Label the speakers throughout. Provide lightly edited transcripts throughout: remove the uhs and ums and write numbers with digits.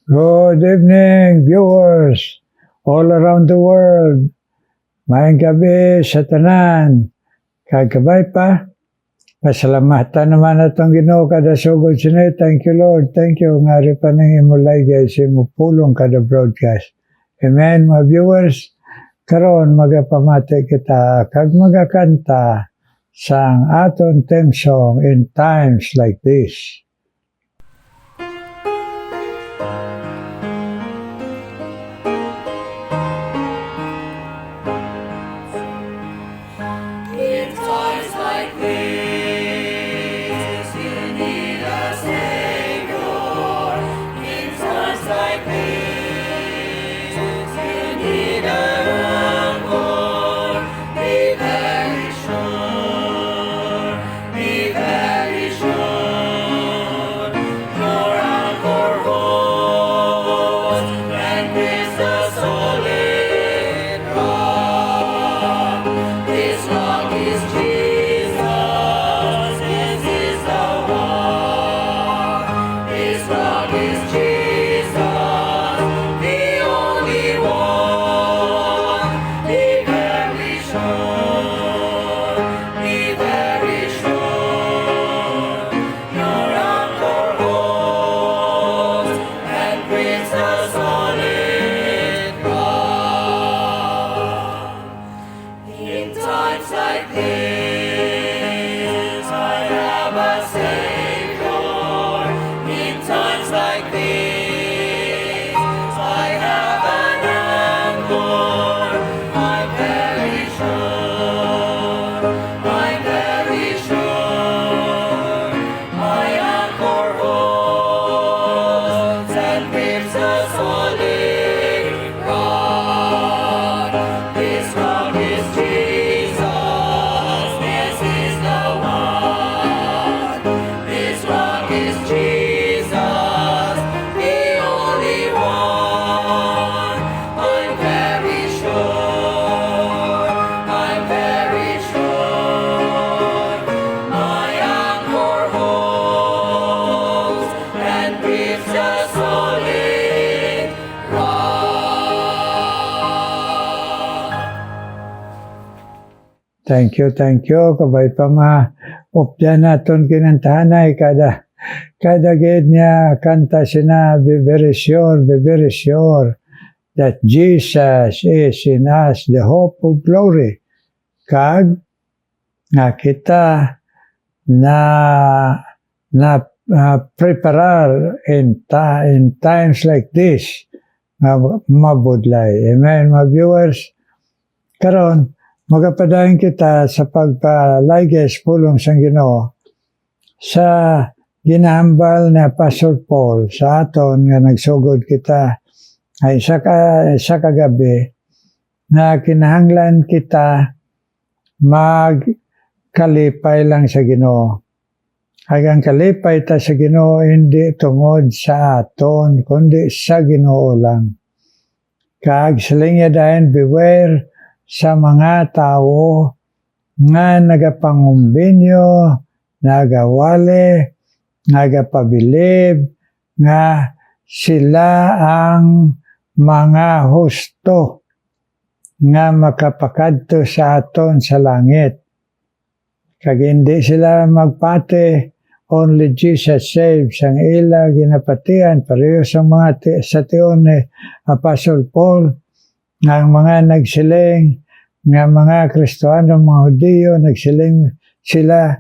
Speaker 1: Good evening, viewers all around the world. Maayong gabi sa tanan. Kagabay pa. Pasalamatan naman atong Ginoo kada sugod sini. Thank you, Lord. Thank you. Ngari pa nang imulay guys, imupulong kada broadcast. Amen, mga viewers. Karon magapamati kita kag magakanta sang aton theme song in times like this.
Speaker 2: In times like this, you need a Savior. In times like this, you need a Lord. Be very sure, be very sure. Your anchor holds and is the solid rock. This rock is Jesus, this is the one. This rock is Jesus, the only one. Be very sure, be very sure. Your anchor holds and brings the solid rock. In times like this, I have a Savior. In times like this, I have an anchor. I'm very sure, I'm very sure. My anchor holds and grips a solid rock. This rock is Jesus, this is the one. This rock is Jesus, the only one. I'm very sure, I'm very sure. My anchor holds and grips a solid rock.
Speaker 1: Thank you. Kabay pa upyan naton kinantahanay kada gid niya kanta sina be very sure that Jesus is in us, the hope of glory. Kag nga kita na preparar in times like this nga mabudlay. Amen, mga viewers. Karon magapadayon kita sa pagpalayges pulong sang Ginoo sa ginahambal ni Apostle Paul sa aton nga nagsugod kita ay sa kagabi na kinahanglan kita magkalipay lang sa Ginoo. Hagang kalipay ta sa Ginoo hindi tungod sa aton kundi sa Ginoo lang. Kag silinya dayon beware sa mga tao nga nagapangumbinyo, nagawali, nagapabilib, nga sila ang mga husto nga makapakadto sa aton sa langit. Kag hindi sila magpati, only Jesus saves ang ila ginapatian, pareho sa mga sa tion ni Apostle Paul, nga mga nagsiling, nga mga Kristiyano, mga Hudiyo, nagsiling sila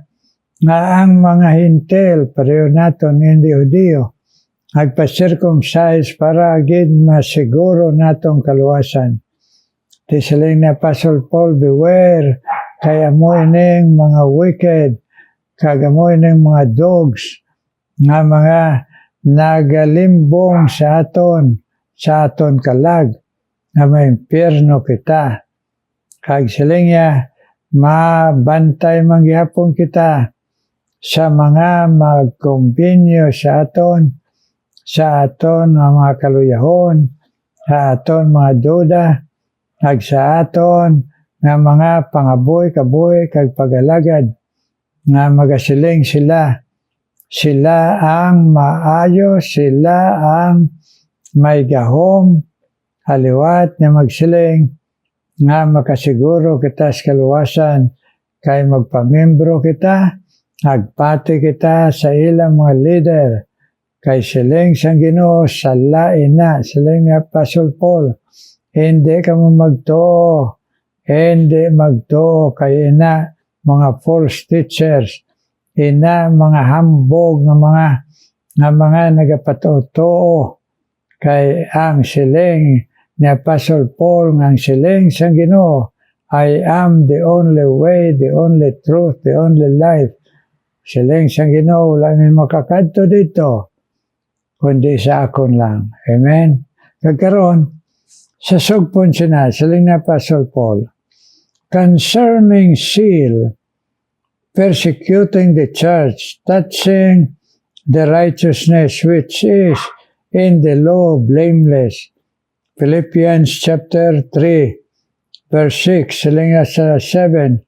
Speaker 1: nga ang mga hintil, pareho naton hindi Hudiyo, nagpa-circumcise para agad masiguro natong kaluwasan. Tisiling na Apostle Paul, beware, kaya mo ining mga wicked, kaya mo ining mga dogs, nga mga nagalimbong sa aton kalag, na may impyerno kita. Kag siling niya, mabantay manggihapon kita sa mga magkumbinyo sa aton mga kaluyahon, sa aton mga duda, kag sa aton nga mga pangaboy-kaboy kag pagalagad, nga magasiling sila ang maayo, sila ang may gahom, haliwat nga magsiling, nga makasiguro kita sa kaluwasan, kay magpamembro kita, agpati kita sa ilang mga leader, kay siling sang Ginoo salain na, siling ni Apostle Paul, hindi ka mo magtuo, hindi magtuo, kay ina mga false teachers, ina mga hambog nga mga nagapatuo, kay ang siling ni Apostle Paul nga ang siling sang Ginoo, I am the only way, the only truth, the only life. Siling sang Ginoo, wala may makakadto dito, kundi sa akon lang. Amen? Kagkaroon, sa sugpon siya siling ni Apostle Paul, concerning zeal, persecuting the church, touching the righteousness which is in the law blameless. Philippians chapter 3, verse 6, siling sa 7,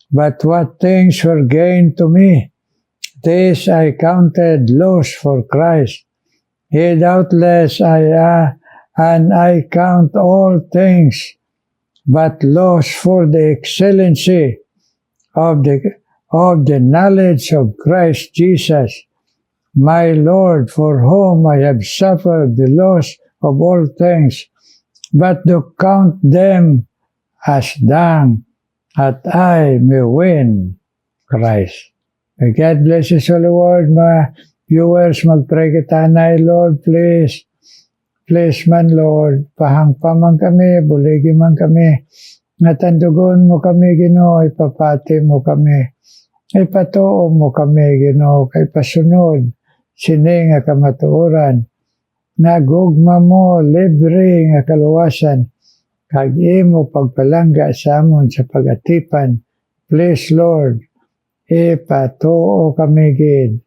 Speaker 1: but what things were gained to me, this I counted loss for Christ. Yea, doubtless and I count all things but loss for the excellency of the knowledge of Christ Jesus, my Lord, for whom I have suffered the loss of all things, but to count them as dung, that I may win Christ. May God bless His holy word, mga viewers. Mag-pray kita na, Lord, please. Please man, Lord, pahangpaman kami, buligi man kami, natandugon mo kami, Ginoo, ipapati mo kami, ipatuo mo kami, Ginoo, kay pasunod, sini nga kamatuoran, nagugma mo, libre nga kaluwasan, kag imo pagpalangga sa amon sa pagatipan. Please, Lord, ipatuo kami, gid.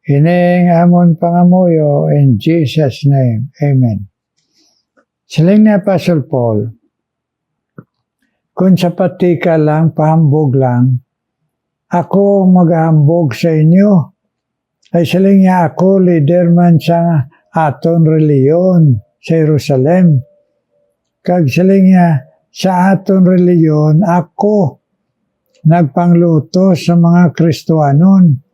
Speaker 1: Ining amon pangamuyo in Jesus' name. Amen. Siling ni Apostle Paul, kung sa patika lang, pahambog lang, ako maghambog sa inyo. Ay siling niya ako, leader man sa aton reliyon sa Jerusalem. Kag siling niya, sa aton reliyon, ako nagpangluto sa mga Kristohanon.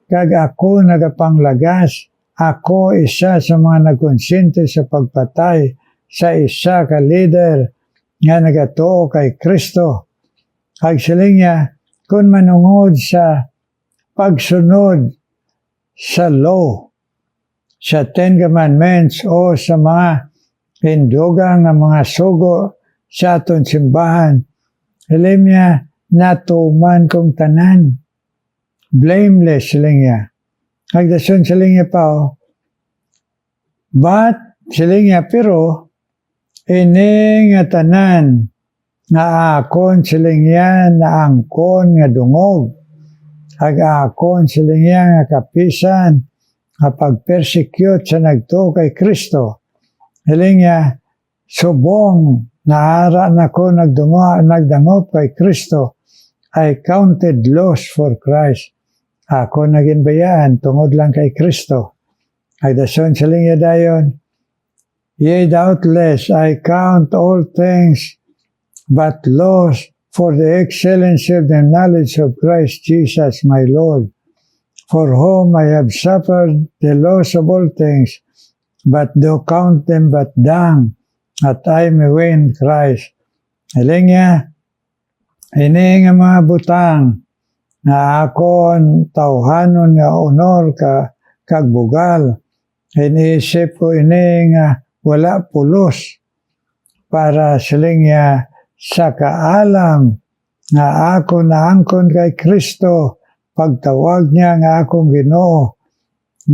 Speaker 1: Kag ako nagapanglagas, ako isa sa mga nagkonsente sa pagpatay sa isa ka leader nga nagatuo kay Kristo. Kag siling niya, kung manungod sa pagsunod sa law, sa Ten Commandments o sa mga hindugang nga mga sugo sa aton simbahan, siling niya, natuman kong tanan. Blameless siling niya. Nagdason siling niya pa, but siling niya, pero ini nga tanan nga akon siling niya na angkon nga dungog. Ag akon siling niya nga kapisan nga pag-persecute sa nagtuo kay Kristo. Siling niya, subong naara na ko nagdangop kay Kristo, I counted loss for Christ. Ako naging bayaan tungod lang kay Kristo. Ay dason siling niya dayon, yea, doubtless I count all things but loss for the excellency of the knowledge of Christ Jesus my Lord, for whom I have suffered the loss of all things, but do count them but dung, that I may win Christ. Siling niya, ini nga mga butang, na akon tawhanon nga honor kagbugal. Iniisip ko ini nga wala pulos para siling niya sa kaalam nga ako naangkon kay Kristo pagtawag niya nga akong Ginoo,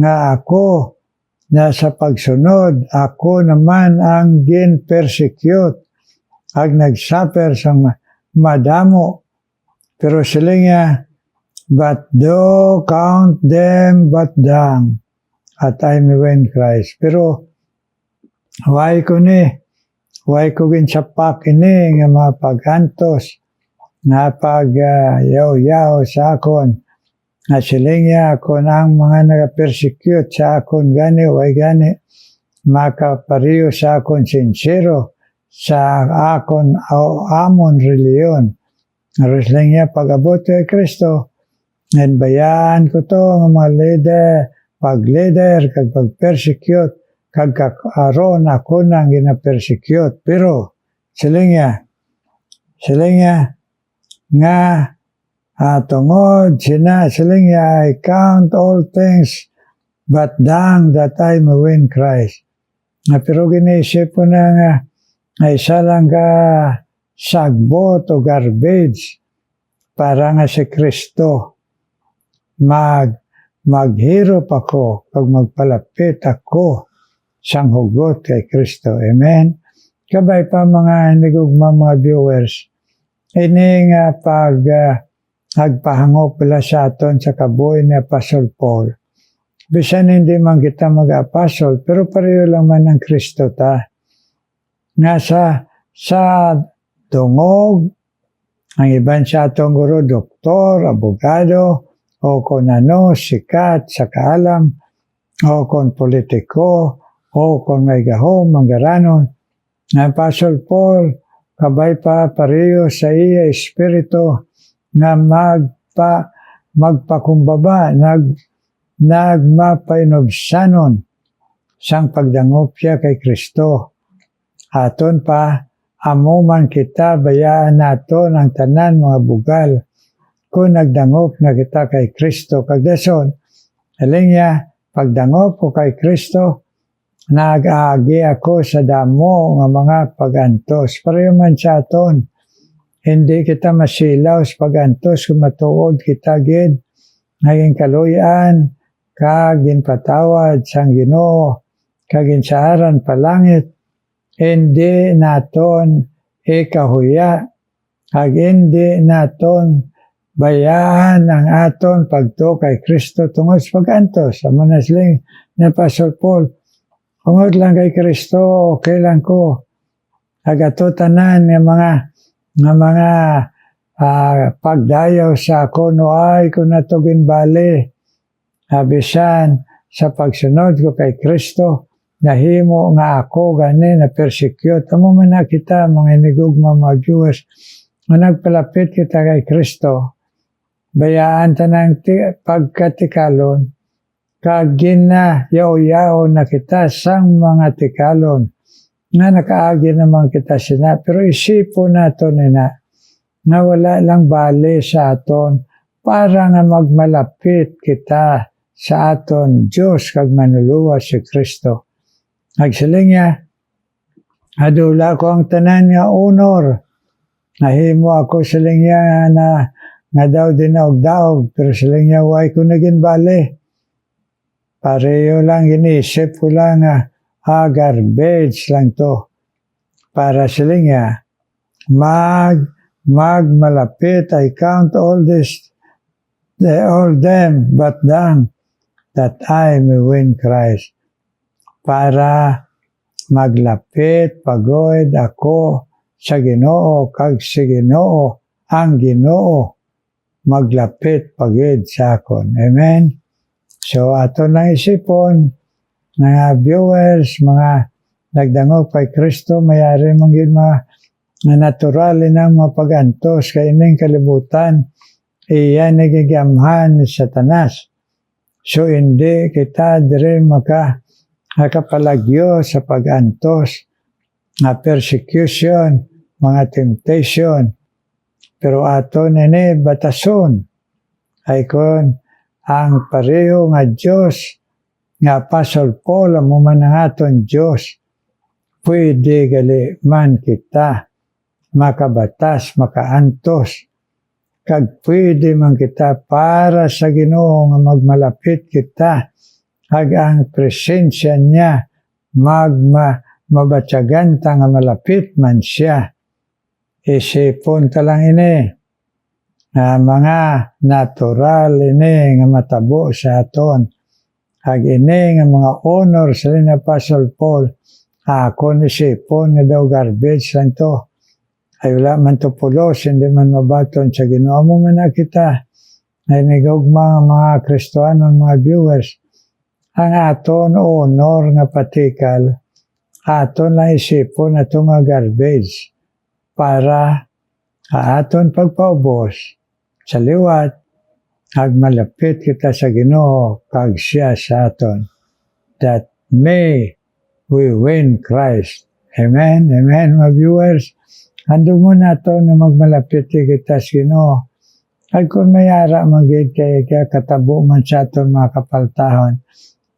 Speaker 1: nga ako na sa pagsunod ako naman ang gin-persecute ag nagsuffer sa madamo. Pero siling niya, but do count them but dung, at I may win Christ. Pero, why ko ginsapak ini nga mga pagantos, nga pag-yaw-yaw sa akon, nga siling niya ako na ang mga nag-persecute sa akon gani, way gani, makapariyo sa akon sincero sa akon amon reliyon. Aros lang niya pag-abot kay Kristo, and bayaan ko to ng mga leader, pag-leader, kag pag-persecute, kag kakaroon ako nang gina-persecute. Pero, sila niya, nga, tungod, sila niya, I count all things, but dung that I may win Christ. Pero ginisip ko na nga, ay isa lang ka sagbot o garbage para nga si Kristo maghirop ako pag magpalapit ako sang hugot kay Kristo. Amen? Kabay pa mga hinigugma mga viewers, ini nga pag agpahango pala sa aton sa kabuhi ni Apostle Paul. Bisan hindi man kita mag-apostol, pero pareho lang man ng Kristo ta. Nga sa tungog, ang iban sa atong guro, doktor, abogado, o kung ano, sikat, sa kaalam, o kung politiko, o kung may gahom, manggaranon. Ang Apostle Paul, kabay pa pareho sa iya espiritu na magpakumbaba, nagmapainobsanon sang pagdangop siya kay Kristo. Aton pa, amuman kita, bayaan nato ang tanan mga bugal kung nagdangop na kita kay Kristo. Kagdason, aling niya, pagdangop ko kay Kristo, nag-aagi ako sa damo ng mga pagantos. Pareho man sa aton, hindi kita masilaw sa pagantos kung matuod kita gid, naging kaluyan, kagin patawad sang Ginoo, kagin saaran palangit, hindi naton ikahuya, kag hindi naton bayaan ang aton pagto kay Kristo tungod sa pagantos. Amo na siling ni Apostle Paul, tungod lang kay Kristo, okay lang ko. Agato tanan ng mga pagdayaw sa ako, no ay kung natugin bali. Abisan sa pagsunod ko kay Kristo, nahimo nga ako gani na persecute. Amo man na kita mga inigugma mga viewers, nagpalapit kita kay Kristo, bayaan tanang pagkatikalon, kagin na yaw-yaw na kita sang mga tikalon, nga nakaagi naman kita sina, pero isipo nato na wala lang bali sa aton, para nga magmalapit kita sa aton Diyos kag manuluwa si Kristo. Nagsiling niya, adula ko ang tanan nga honor, nahimo ako siling niya nga daw dinaog-daog, pero siling niya, why ko naging bali? Pareho lang, inisip ko lang garbage lang to. Para siling niya, magmalapit, I count all them, but dung, that I may win Christ. Para maglapit, pagod ako sa Ginoo, kag si Ginoo, ang Ginoo, maglapit pagid sa akon. Amen? So, ato nang isipon, mga viewers, mga nagdangog kay Kristo, mayari manggid mga natural ng mga pagantos, kay ining kalibutan, iyan nagigamhan ni Satanas. So, hindi kita dire makapalagyo sa pagantos, na persecution, mga temptation. Pero ato nini batason, ay kun ang pareho nga Diyos, nga Apostle Paul, amo man ang aton Diyos, pwede gali man kita makabatas, makaantos, kag pwede man kita para sa Ginoo nga magmalapit kita, hag ang presensya niya mabatyagan ta nga malapit man siya. Isipon ta lang ini, mga natural ini nga matabo sa aton, hag ini nga mga honor sa ni Apostle Paul, ako isipon nga daw garbage lang to, ay wala man to pulos, hindi man mabaton sa Ginoo. Mo man na kita, ay nigugma mga Kristohanon, mga viewers, ang aton honor nga patikal, aton lang isipon na nga garbage para aton pagpaubos sa liwat, ag malapit kita sa Ginoo kag siya sa aton, that may we win Christ. Amen, amen mga viewers. Ando mo na to na magmalapit kita sa Ginoo. At kung mayara magid kay katabo man sa aton mga kapaltahon,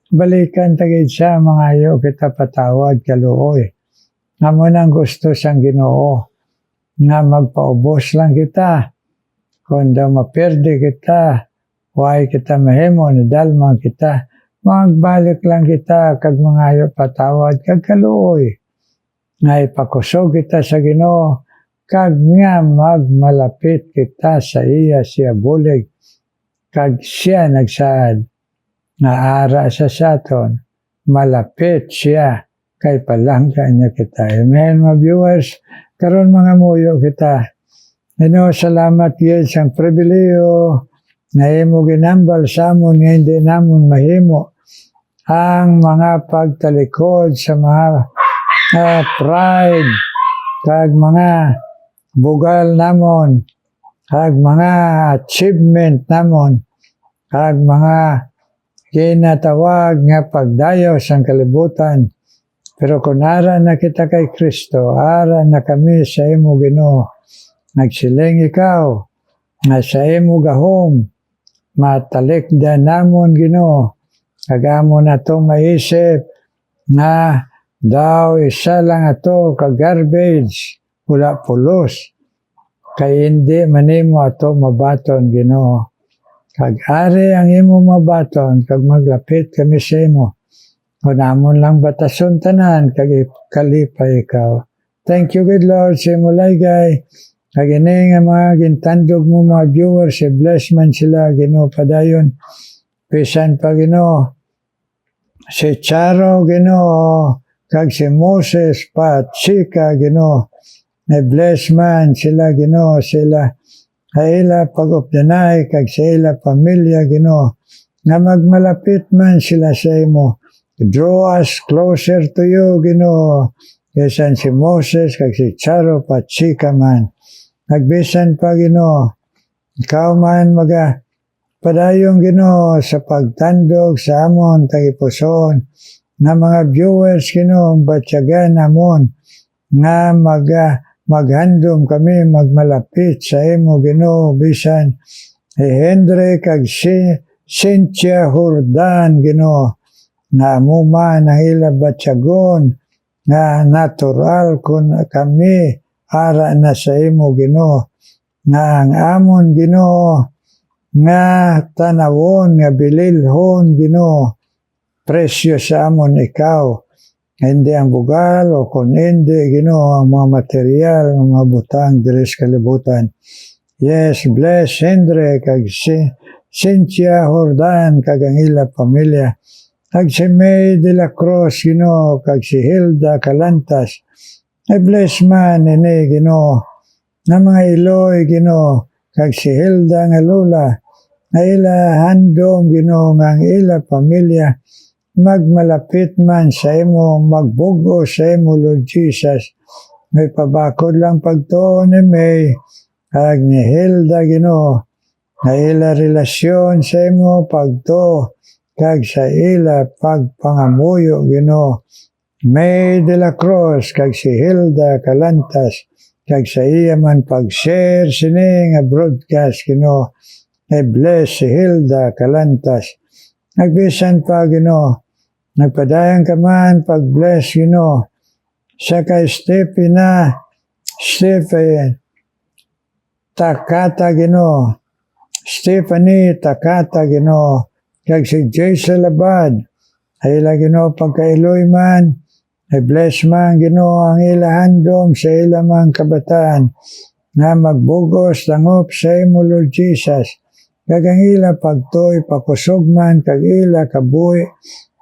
Speaker 1: balikan tagid siya mga ayo kita patawad kaluoy. Amo nang gusto sang Ginoo nga magpaubos lang kita. Kung daw maperde kita, why kita mahimo nadalman kita, magbalik lang kita kag mga ayo patawad kag kaluoy. Nga ipakusog kita sa Ginoo, kag nga magmalapit kita sa iya siya bulig, kag siya nagsaad, nga ara sa saton, malapit siya, kay palangga niya kita. Amen mga viewers, karon mga muyo kita. Ginoo salamat yun siyang pribileyo, na imo ginambal sa amon, nga hindi namon mahimo, ang mga pagtalikod sa mga pride, kag mga bugal namon, kag mga achievement namon, kag mga ginatawag nga pagdayo sa kalibutan. Pero kung ara na kita kay Kristo, ara na kami sa imo Ginoo, nagsiling ikaw, nga sa imo gahom, matalikdan namon Ginoo, kag amo na itong maisip, nga daw isa lang ato ka garbage, wala pulos, kay hindi manimo ato mabaton Ginoo. Kag ari ang imo mabaton, kag maglapit kami sa imo, kunamon lang batason tanan, kag kalipay ikaw. Thank you good Lord sa imo laygay, kag ini nga mga gintandog mo mga viewers, bless man sila Ginoo padayon, pisan pa Ginoo, si Charo Ginoo, kag si Moses pa chika Ginoo, na bless man sila Ginoo, sila ila pag-updanay kag sa ila pamilya Ginoo, nga magmalapit man sila sa imo, draw us closer to you Ginoo, bisan si Moses kag si Charo pa chika man, nagbisan pa Ginoo, ikaw man padayon Ginoo sa pagtandog sa amon tagipuson, nga mga viewers Ginoo, batyagan namon, nga maghandom kami magmalapit sa imo Ginoo, bisan Henry kag Cynthia Jordan Ginoo, nga amo man ang ila batyagon, nga natural kun kami ara na sa imo Ginoo, nga ang amon Ginoo, nga tanawon, nga bililhon Ginoo, presyo sa amon ikaw, hindi ang bugal o kung hindi Ginoo ang mga material, ang mga butang diri sa kalibutan. Yes, bless Henry kag Cynthia Jordan kag ang ila pamilya, kag si May de la Cruz Ginoo, kag si Hilda Calantas, ay bless man ini Ginoo, na mga Iloy Ginoo, kag si Hilda nga lula, na ila handom Ginoo, nga ang ila pamilya, magmalapit man sa imo, magbugo sa imo Lord Jesus. May pabakod lang pagtuon ni May, kag ni Hilda Ginoo, na ila relasyon sa imo pagtuo, kag sa ila pagpangamuyo Ginoo. May de la Cruz kag si Hilda Calantas, kag sa iya man pag-share sini nga broadcast Ginoo, bless si Hilda Calantas. Nagbisan pa Ginoo, nagpadayan ka man pag-bless Ginoo, sa kay Stephen Takata Ginoo, Stephanie Takata Ginoo, kag si Jason Labad, ay ila Ginoo pagkailoy man, ay bless man Ginoo ang ila handom sa ila man kabataan, nga magbugos langop sa imo Lord Jesus, kag ang ila pagtoy pakusog man kag ila kabuhi,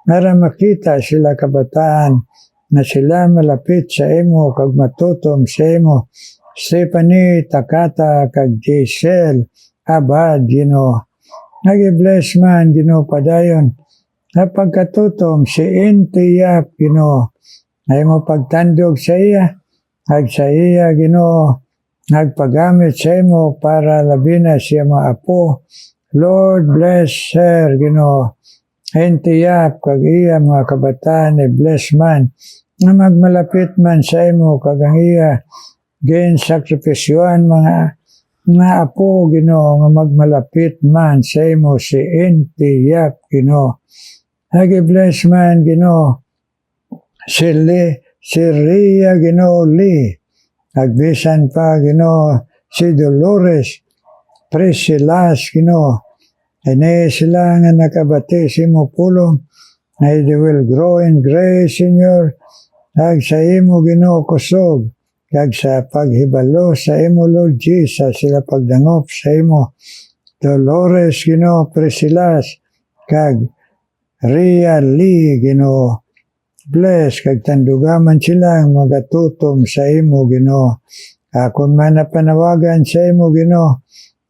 Speaker 1: para makita sila kabataan, na sila malapit sa imo kag matutom sa imo. Stephanie Takata kag Giselle Abad Ginoo, nag-bless man Ginoo padayon, Sa pagkatutom, si intiyap, Ginoo. Ay mo pagtandog sa iya, sa iya, Ginoo, nagpagamit sa imo para labi na siya mga apo. Lord, bless her, Ginoo. Intiyap, kag iya mga kabataan, bless man, na magmalapit man sa imo, kag ang iya, gin sakripisyoan mga apo, Ginoo, nga magmalapit man sa imo si intiyap, Ginoo. Hagi bless man, Ginoo, si Ria, Ginoo, Lee. Agbisan pa, Ginoo, si Dolores, Prisilas, Ginoo. Ini sila nga nakabati si mo pulong, na they will grow in grace, Senyor. Hag sa imo, Ginoo, kusog. Kag sa paghibalo sa imo, Lord Jesus, sila pagdangop sa imo. Dolores, Ginoo, Prisilas, kag Ria Lee, Ginoo. Bless, kag tandugaman sila ang magatutom sa imo, Ginoo. Akon man na panawagan sa imo, Ginoo.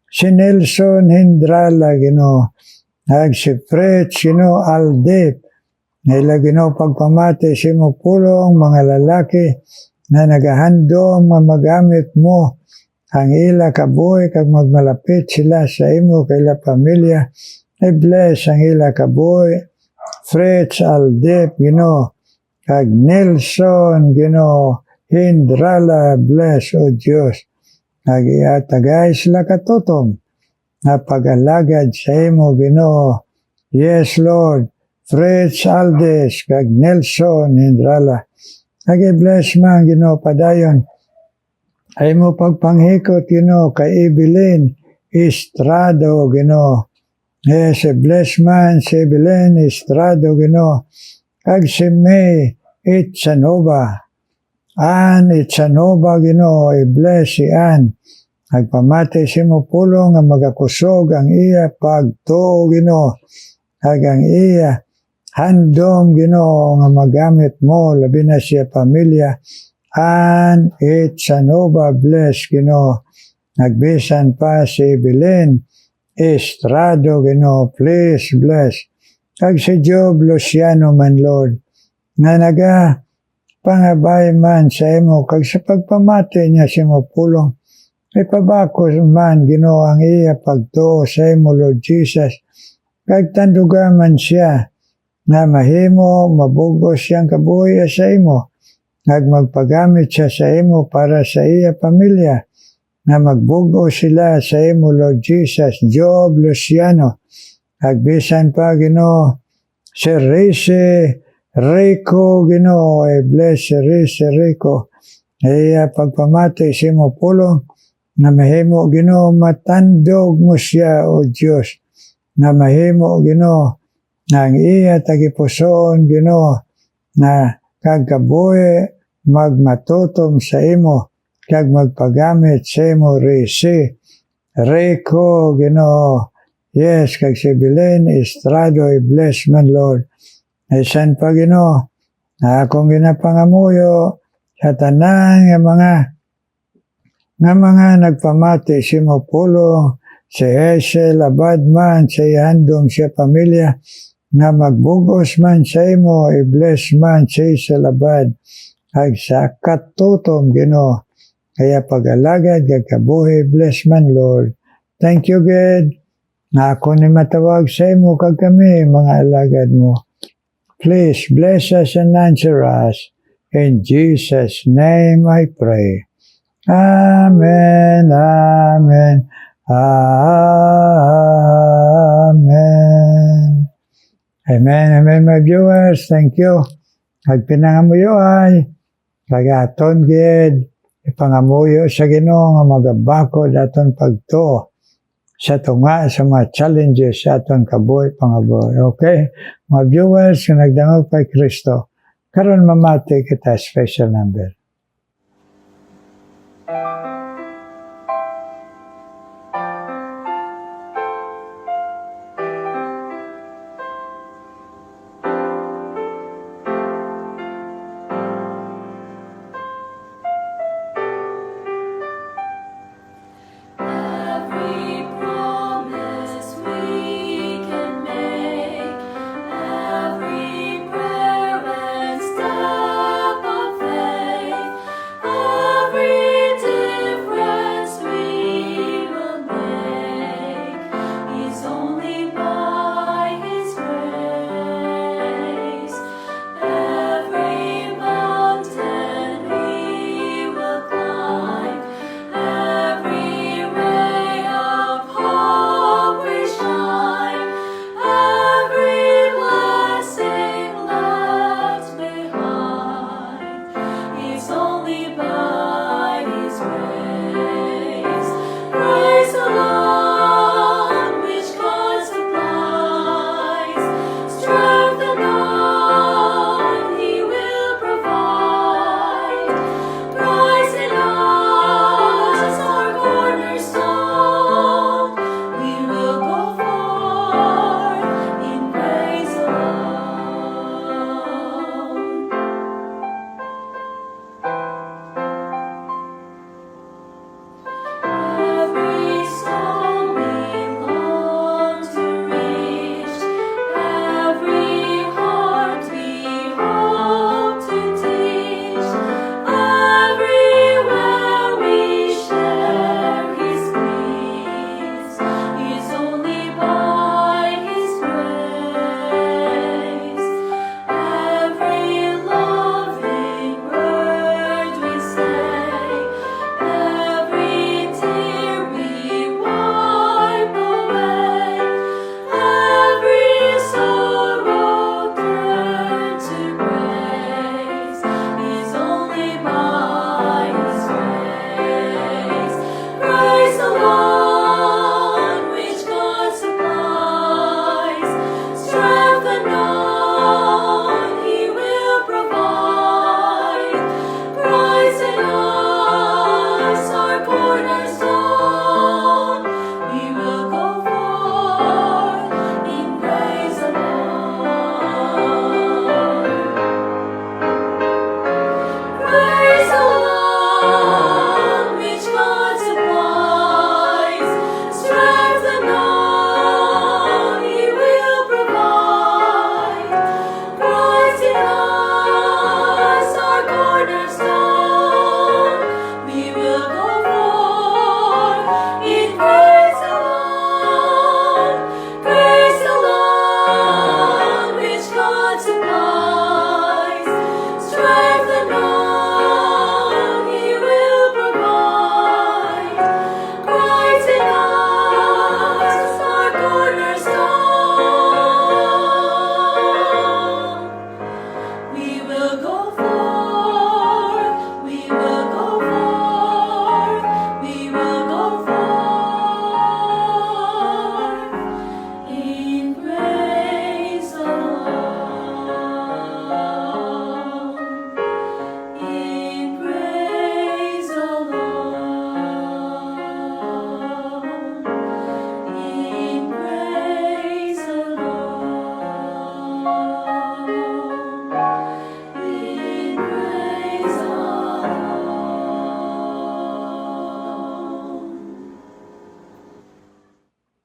Speaker 1: Si Nelson Hindrala, Ginoo. Hag si Fritz, Ginoo, Aldep. Naila, Ginoo, pagpamati sa imo pulong, mga lalaki na nagahandom nga magamit mo ang ila kabuhi kag magmalapit sila sa imo kaila pamilya. I-bless ang ila kabuhi. Fritz, Aldep, Ginoo, kag Nelson, Ginoo, Hindrala, bless, O Diyos. Tagay sila katutom, na pag-alagad sa imo, Ginoo. Yes, Lord, Fritz, Aldes, kag Nelson, Hindrala. Bless man, Ginoo, padayon. Ay mo pagpanghikot, Ginoo, kay Evelyn Estrado, Ginoo. Yes, bless man si Evelyn Estrado, Ginoo. Kag si May Itsanova. Ann Itsanova, Ginoo, i-bless si Ann. Nagpamati si mo pulong nga magakusog ang iya pagto, Ginoo. Kag ang iya handom, Ginoo, nga magamit mo, labi na siya pamilya. Ann Itsanova, bless, Ginoo. Nagbisan pa si Evelyn Estrado, Ginoo, please bless. Kag si Job Luciano man, Lord, nga naga pangabay man sa imo, kag sa pagpamati niya sa imo pulong, may pabako man, Ginoo, ang iya pagtuo sa imo, Lord Jesus. Kag tanduga man siya, na mahimo, mabugos siyang kabuhi sa imo, nga magpagamit siya sa imo para sa iya pamilya, na magbugo sila sa imo, Lord Jesus. Job Luciano, agbisan pa, Ginoo, si Rico, Ginoo, bless si Rico. Iya pagpamati sa imo pulong, na mahimo, Ginoo, matandog mo siya, O Diyos, na mahimo, Ginoo, na ang iya tagipusoon, Ginoo, na kagkabuhi magmatutom sa imo, kag magpagamit sa imo, Rico, Ginoo. Yes, kag si Belen Estrado, i-bless man, Lord. Ay san pa, Ginoo, na akong ginapangamuyo sa tanan nga mga nagpamati si mo pulong, si Hazel Abadman, sa ihandom siya pamilya, nga magbugos man sa imo, i-bless man sa Hazel Abad, ag sa katutom, Ginoo. Kaya pag-alagad, gagkabuhi, bless man, Lord. Thank you, God, na ako ni matawag sa imo, kag kami, mga alagad mo. Please bless us and answer us. In Jesus' name I pray. Amen, amen, amen. Amen, amen, my viewers. Thank you. Nagpinangamuyo ay, kagaton, gid, ipangamuyo sa Ginoo nga magabako daton pagtuo sa tunga sa mga challenges sa aton kabuhi pangabuhi. Okay? Mga viewers, kung nagdangog kay Kristo, karon mamati kita special number.
Speaker 2: Every promise we can make,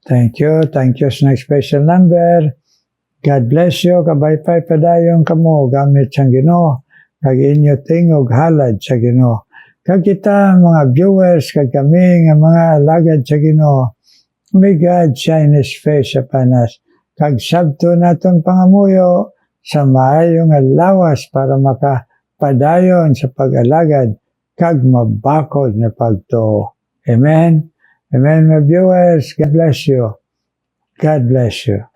Speaker 1: Thank you sa next special number. God bless you, kabaypay padayon kamo gamit sa Ginoo, kag inyo tingog halad sa Ginoo. Kag kita mga viewers kag kami nga mga alagad sa Ginoo, may God shine His face upon us. Kag sabto naton pangamuyo sa maayo nga lawas para makapadayon sa pag-alagad kag mabakod na pagtuo. Amen. Amen, my viewers. God bless you. God bless you.